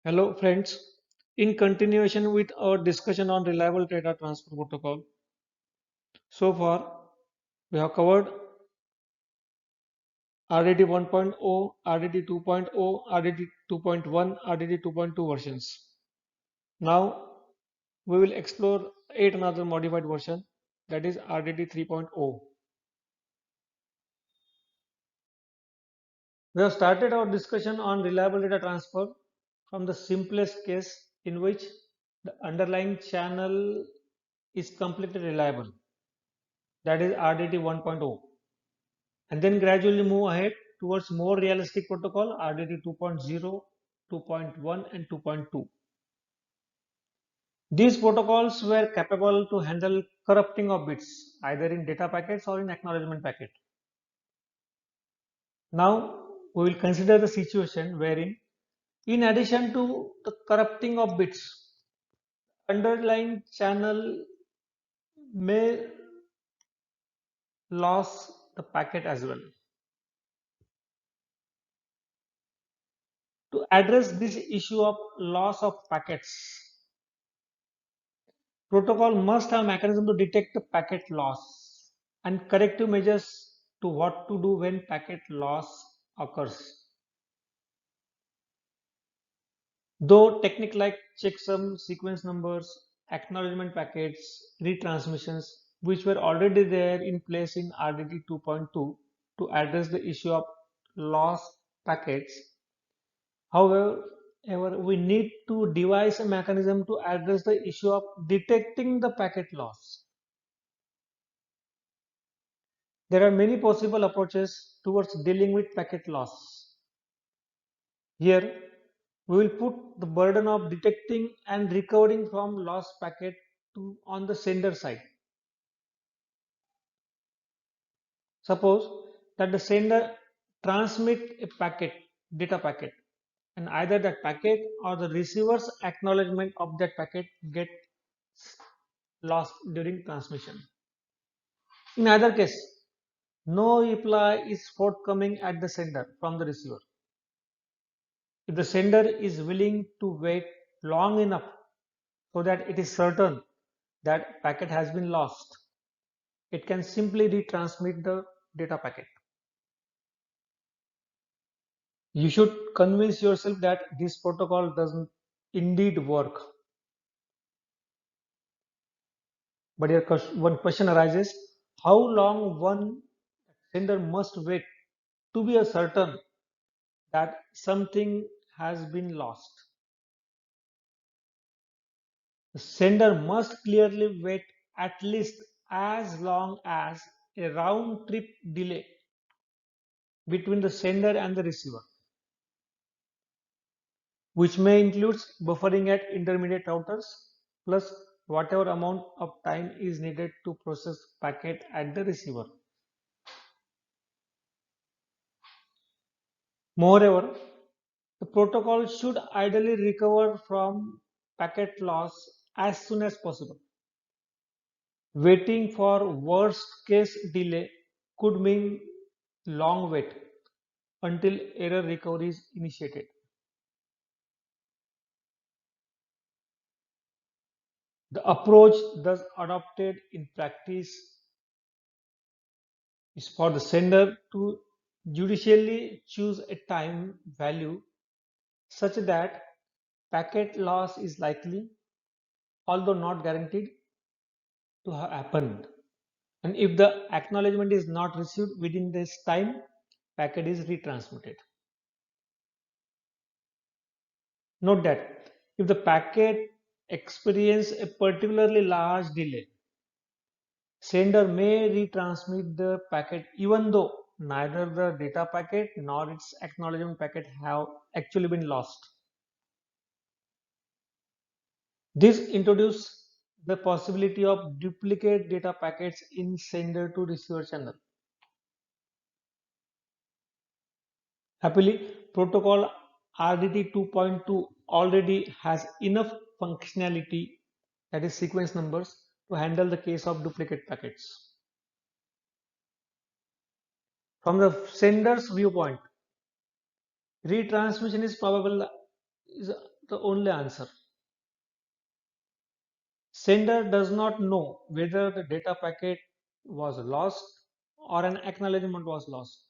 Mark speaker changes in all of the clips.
Speaker 1: Hello friends, in continuation with our discussion on reliable data transfer protocol, so far we have covered RDD 1.0, RDD 2.0, RDD 2.1, RDD 2.2 versions. Now we will explore yet another modified version, that is RDD 3.0. We have started our discussion on reliable data transfer from the simplest case in which the underlying channel is completely reliable, that is RDD 1.0, and then gradually move ahead towards more realistic protocol RDD 2.0, 2.1 and 2.2. These protocols were capable to handle corrupting of bits either in data packets or in acknowledgement packet. Now we will consider the situation wherein in addition to the corrupting of bits, underlying channel may lose the packet as well. To address this issue of loss of packets, protocol must have mechanism to detect the packet loss and corrective measures to what to do when packet loss occurs. Though technique like checksum, sequence numbers, acknowledgement packets, retransmissions, which were already there in place in RDD 2.2 to address the issue of lost packets. However, we need to devise a mechanism to address the issue of detecting the packet loss. There are many possible approaches towards dealing with packet loss. Here, we will put the burden of detecting and recovering from lost packet on the sender side. Suppose that the sender transmit a packet, data packet, and either that packet or the receiver's acknowledgement of that packet get lost during transmission. In either case, no reply is forthcoming at the sender from the receiver. If the sender is willing to wait long enough so that it is certain that packet has been lost, it can simply retransmit the data packet. You should convince yourself that this protocol does indeed work. But here one question arises, how long one sender must wait to be certain that something has been lost? The sender must clearly wait at least as long as a round trip delay between the sender and the receiver, which may include buffering at intermediate routers plus whatever amount of time is needed to process packet at the receiver. Moreover, the protocol should ideally recover from packet loss as soon as possible. Waiting for worst case delay could mean long wait until error recovery is initiated. The approach thus adopted in practice is for the sender to judicially choose a time value such that packet loss is likely, although not guaranteed, to have happened. And if the acknowledgement is not received within this time, packet is retransmitted. Note that if the packet experiences a particularly large delay, sender may retransmit the packet even though neither the data packet nor its acknowledgement packet have actually been lost. This introduces the possibility of duplicate data packets in sender to receiver channel. Happily, protocol RDD 2.2 already has enough functionality, that is sequence numbers, to handle the case of duplicate packets. From the sender's viewpoint, retransmission is is the only answer. Sender does not know whether the data packet was lost or an acknowledgement was lost,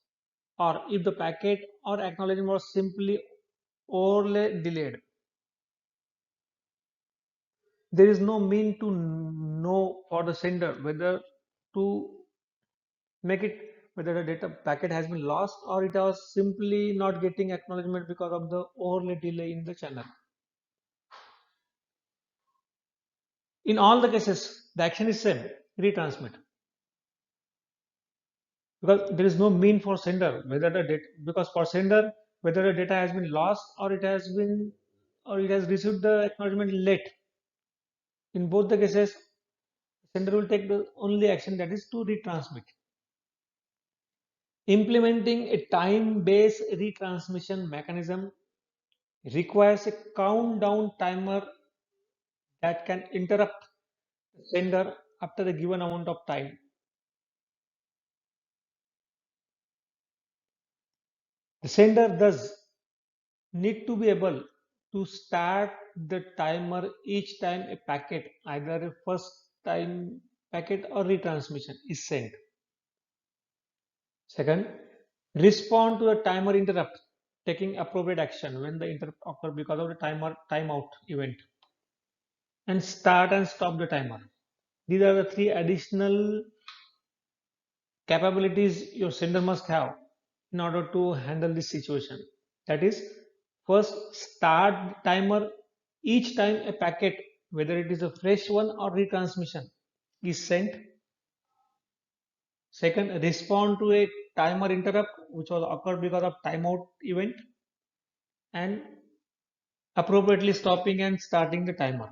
Speaker 1: or if the packet or acknowledgement was simply overly delayed. There is no mean to know for the sender whether to make it whether the data packet has been lost or it was simply not getting acknowledgement because of the overlay delay in the channel. In all the cases, the action is same, retransmit. Because there is no mean for sender whether the data, because for sender whether the data has been lost or it has received the acknowledgement late. In both the cases, sender will take the only action, that is to retransmit. Implementing a time-based retransmission mechanism requires a countdown timer that can interrupt the sender after a given amount of time. The sender thus need to be able to start the timer each time a packet, either a first time packet or retransmission, is sent. Second, respond to the timer interrupt, taking appropriate action when the interrupt occurs because of the timeout event, and start and stop the timer. These are the three additional capabilities your sender must have in order to handle this situation. That is, first start timer each time a packet, whether it is a fresh one or retransmission, is sent. Second, respond to a timer interrupt which was occurred because of timeout event, and appropriately stopping and starting the timer.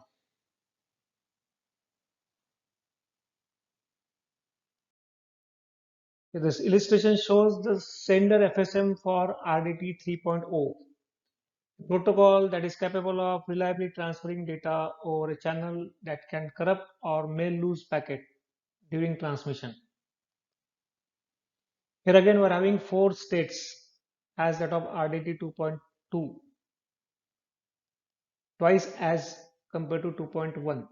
Speaker 1: This illustration shows the sender FSM for RDT 3.0, protocol that is capable of reliably transferring data over a channel that can corrupt or may lose packet during transmission. Here again, we're having 4 states as that of RDT 2.2, twice as compared to 2.1.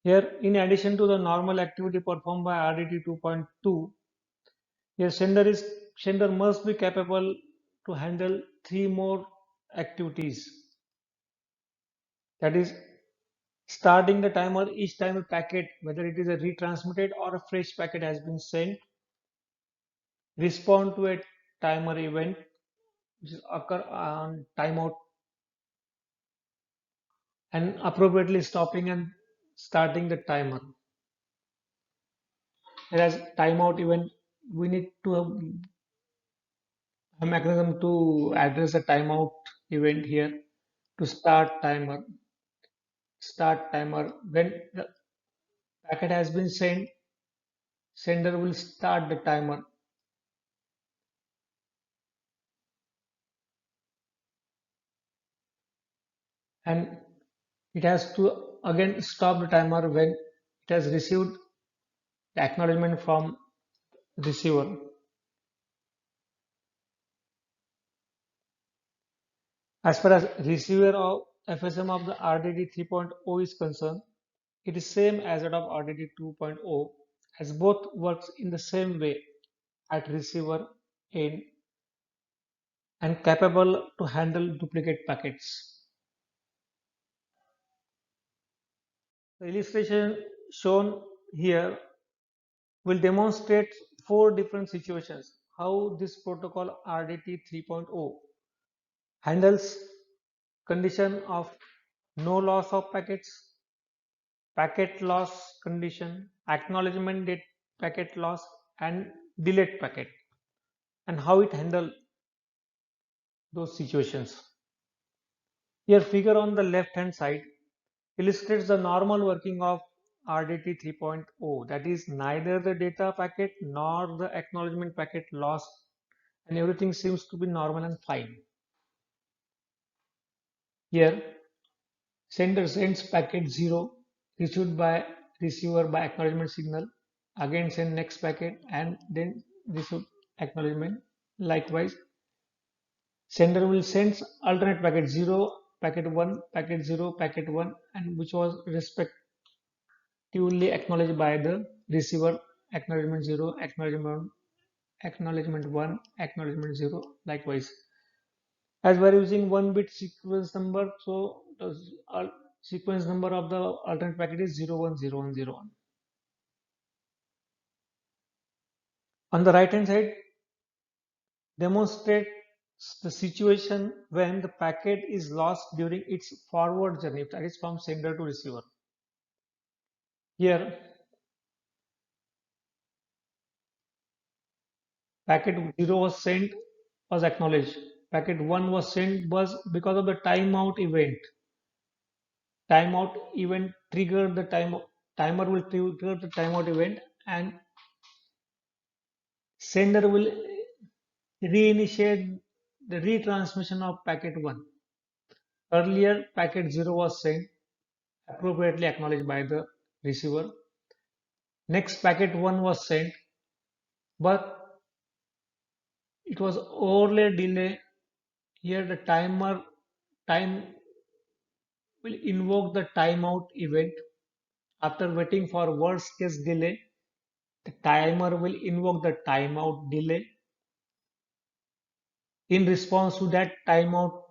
Speaker 1: Here, in addition to the normal activity performed by RDT 2.2, here sender must be capable to handle 3 more activities. That is, starting the timer each time a packet, whether it is a retransmitted or a fresh packet, has been sent, respond to a timer event which is occur on timeout, and appropriately stopping and starting the timer. Whereas timeout event, we need to have a mechanism to address a timeout event here. To start timer when the packet has been sent, sender will start the timer, and it has to again stop the timer when it has received the acknowledgement from receiver. As far as receiver of FSM of the RDT 3.0 is concerned, it is same as that of RDT 2.0, as both works in the same way at receiver end and capable to handle duplicate packets. The illustration shown here will demonstrate 4 different situations how this protocol RDT 3.0 handles condition of no loss of packets, packet loss condition, acknowledgement date packet loss, and delayed packet, and how it handle those situations. Here figure on the left hand side illustrates the normal working of RDT 3.0, that is, neither the data packet nor the acknowledgement packet lost, and everything seems to be normal and fine. Here sender sends packet 0 received by receiver by acknowledgement signal, again send next packet and then receive acknowledgement. Likewise, Sender will send alternate packet 0, packet 1, packet 0, packet 1, and which was respectively acknowledged by the receiver. Acknowledgement 0, acknowledgement 1, acknowledgement 0, likewise. As we are using 1-bit sequence number, so the sequence number of the alternate packet is 010101. On the right hand side, demonstrates the situation when the packet is lost during its forward journey, that is from sender to receiver. Here, packet 0 was sent, was acknowledged. Packet 1 was sent was because of the timeout event. Timeout event triggered the timer will trigger the timeout event, and sender will reinitiate the retransmission of packet 1. Earlier, packet 0 was sent, appropriately acknowledged by the receiver. Next, packet 1 was sent, but it was overlay delay. Here, the time will invoke the timeout event. After waiting for worst case delay, the timer will invoke the timeout delay. In response to that timeout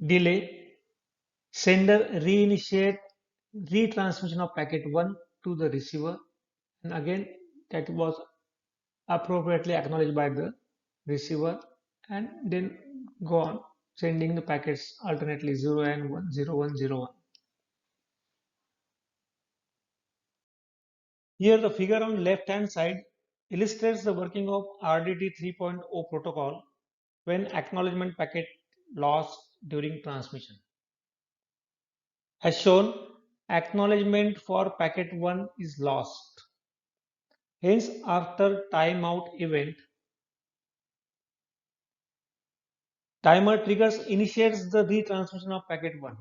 Speaker 1: delay, sender reinitiate retransmission of packet 1 to the receiver, and again that was appropriately acknowledged by the receiver, and then go on sending the packets alternately 0 and 1, 0, 1, 0, 1. Here the figure on left hand side illustrates the working of RDT 3.0 protocol when acknowledgement packet lost during transmission. As shown, acknowledgement for packet 1 is lost. Hence, after timeout event, timer triggers initiates the retransmission of packet 1,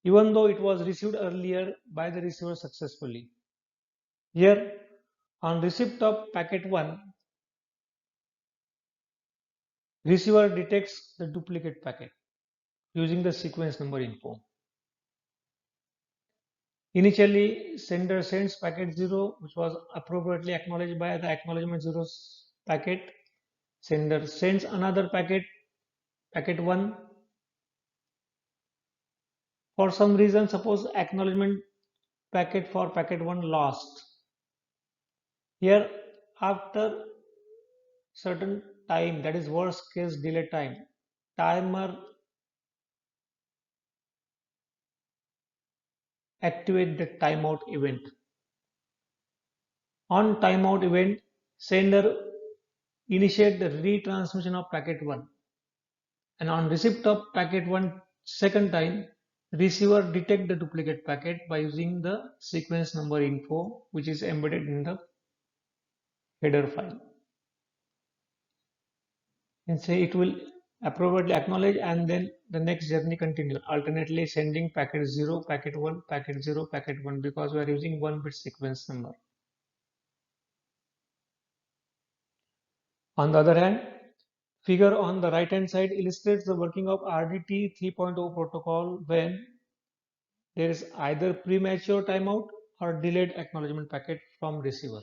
Speaker 1: even though it was received earlier by the receiver successfully. Here, on receipt of packet 1, receiver detects the duplicate packet using the sequence number info. Initially, sender sends packet 0, which was appropriately acknowledged by the acknowledgement 0 packet. Sender sends another packet, packet 1. For some reason, suppose acknowledgement packet for packet 1 lost. Here, after certain time, that is worst case delay time, timer activate the timeout event. On timeout event, sender initiate the retransmission of packet 1, and on receipt of packet 1 second time, receiver detect the duplicate packet by using the sequence number info, which is embedded in the header file. And say it will appropriately acknowledge, and then the next journey continue, alternately sending packet 0, packet 1, packet 0, packet 1, because we are using 1-bit sequence number. On the other hand, figure on the right hand side illustrates the working of RDT 3.0 protocol when there is either premature timeout or delayed acknowledgement packet from receiver.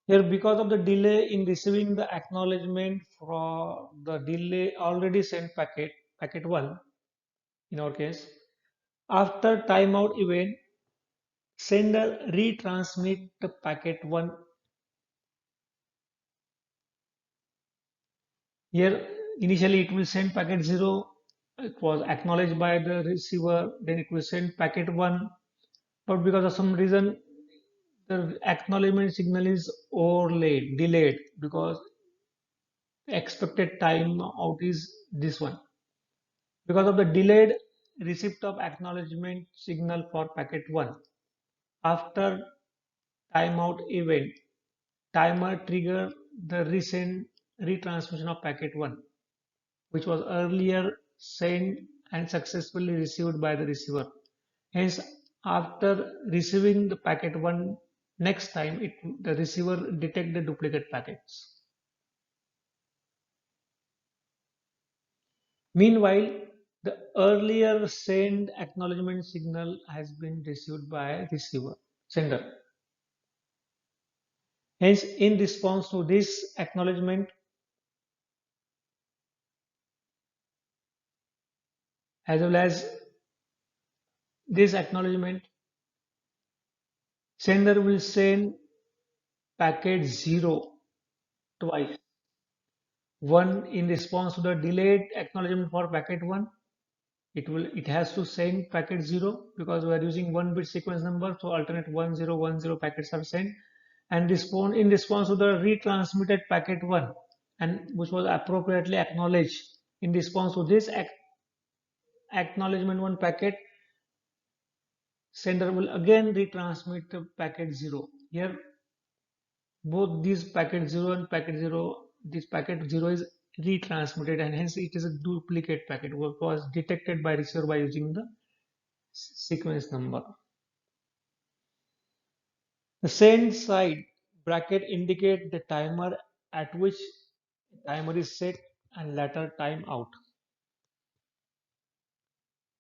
Speaker 1: Here, because of the delay in receiving the acknowledgement from the delay already sent packet, packet 1 in our case, after timeout event, sender retransmit the packet 1. Here, initially it will send packet 0, it was acknowledged by the receiver, then it will send packet 1, but because of some reason the acknowledgement signal is overlaid, delayed, because the expected time out is this one. Because of the delayed receipt of acknowledgement signal for packet 1, after timeout event, timer trigger the resend retransmission of packet 1, which was earlier sent and successfully received by the receiver. Hence, after receiving the packet 1 next time the receiver detect the duplicate packets. Meanwhile, the earlier send acknowledgement signal has been received by receiver sender. Hence, in response to this acknowledgement, as well as this acknowledgement, sender will send packet 0 twice. One in response to the delayed acknowledgement for packet 1, it has to send packet 0 because we are using 1 bit sequence number, so alternate 1010 packets are sent, and respond in response to the retransmitted packet 1, and which was appropriately acknowledged. In response to this acknowledgement 1 packet, sender will again retransmit the packet 0. Here both these packet 0 and packet 0, this packet 0 is retransmitted, and hence it is a duplicate packet was detected by receiver by using the sequence number. The send side bracket indicate the timer at which timer is set and later time out.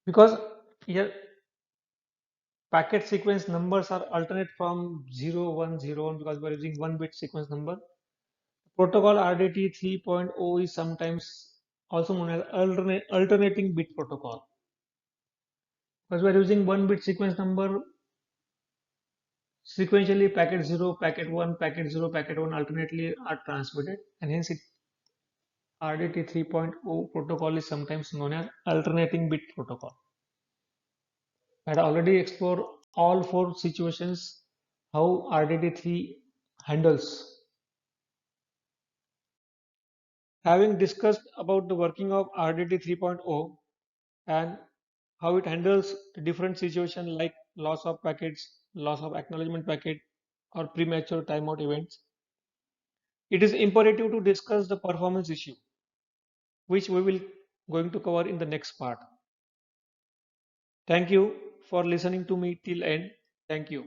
Speaker 1: Because here packet sequence numbers are alternate from 0, 1, 0, 1 because we are using 1 bit sequence number. Protocol RDT 3.0 is sometimes also known as alternating bit protocol. Because we are using 1 bit sequence number, sequentially packet 0, packet 1, packet 0, packet 1 alternately are transmitted, and hence RDT 3.0 protocol is sometimes known as alternating bit protocol. I had already explored all 4 situations how RDT3 handles. Having discussed about the working of RDT 3.0 and how it handles the different situations like loss of packets, loss of acknowledgement packet, or premature timeout events, it is imperative to discuss the performance issue, which we will going to cover in the next part. Thank you for listening to me till end. Thank you.